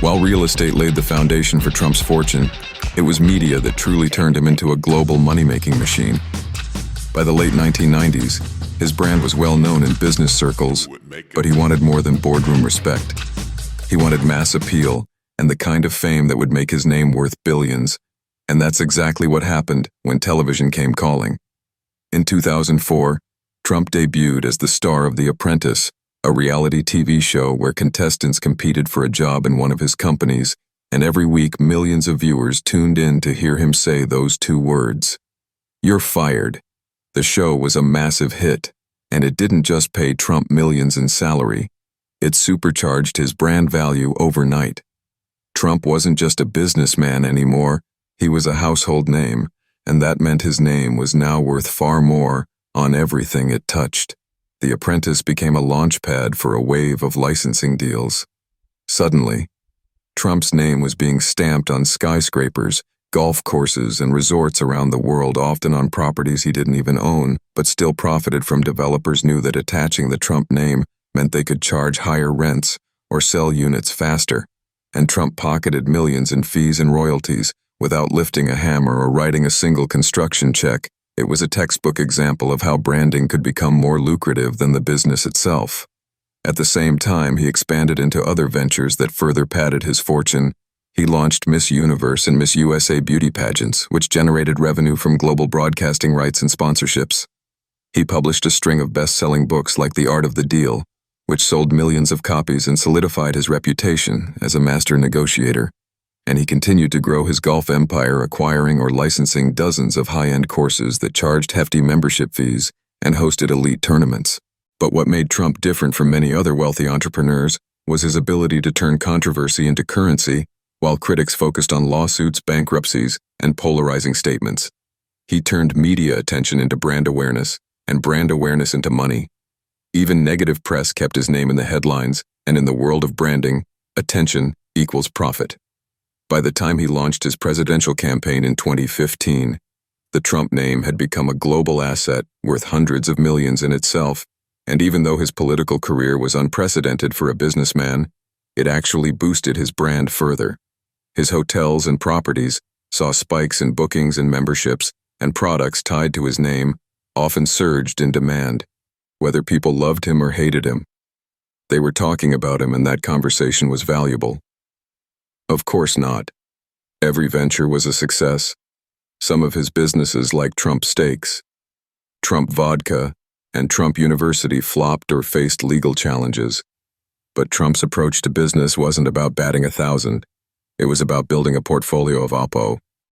While real estate laid the foundation for Trump's fortune, it was media that truly turned him into a global money-making machine. By the late 1990s, his brand was well known in business circles, but he wanted more than boardroom respect. He wanted mass appeal and the kind of fame that would make his name worth billions, and that's exactly what happened when television came calling. In 2004, Trump debuted as the star of The Apprentice, a reality TV show where contestants competed for a job in one of his companies, and every week millions of viewers tuned in to hear him say those two words. "You're fired." The show was a massive hit, and it didn't just pay Trump millions in salary. It supercharged his brand value overnight. Trump wasn't just a businessman anymore, he was a household name, and that meant his name was now worth far more on everything it touched. The Apprentice became a launchpad for a wave of licensing deals. Suddenly, Trump's name was being stamped on skyscrapers, golf courses, and resorts around the world, often on properties he didn't even own, but still profited from. Developers knew that attaching the Trump name meant they could charge higher rents or sell units faster, and Trump pocketed millions in fees and royalties without lifting a hammer or writing a single construction check. It was a textbook example of how branding could become more lucrative than the business itself. At the same time, he expanded into other ventures that further padded his fortune. He launched Miss Universe and Miss USA beauty pageants, which generated revenue from global broadcasting rights and sponsorships. He published a string of best-selling books like The Art of the Deal, which sold millions of copies and solidified his reputation as a master negotiator. And he continued to grow his golf empire, acquiring or licensing dozens of high-end courses that charged hefty membership fees and hosted elite tournaments. But what made Trump different from many other wealthy entrepreneurs was his ability to turn controversy into currency, while critics focused on lawsuits, bankruptcies, and polarizing statements. He turned media attention into brand awareness, and brand awareness into money. Even negative press kept his name in the headlines, and in the world of branding, attention equals profit. By the time he launched his presidential campaign in 2015, the Trump name had become a global asset worth hundreds of millions in itself, and even though his political career was unprecedented for a businessman, it actually boosted his brand further. His hotels and properties saw spikes in bookings and memberships, and products tied to his name often surged in demand. Whether people loved him or hated him, they were talking about him, and that conversation was valuable. Of course not. Every venture was a success. Some of his businesses, like Trump Steaks, Trump Vodka, and Trump University, flopped or faced legal challenges. But Trump's approach to business wasn't about batting 1,000. It was about building a portfolio of Oppo,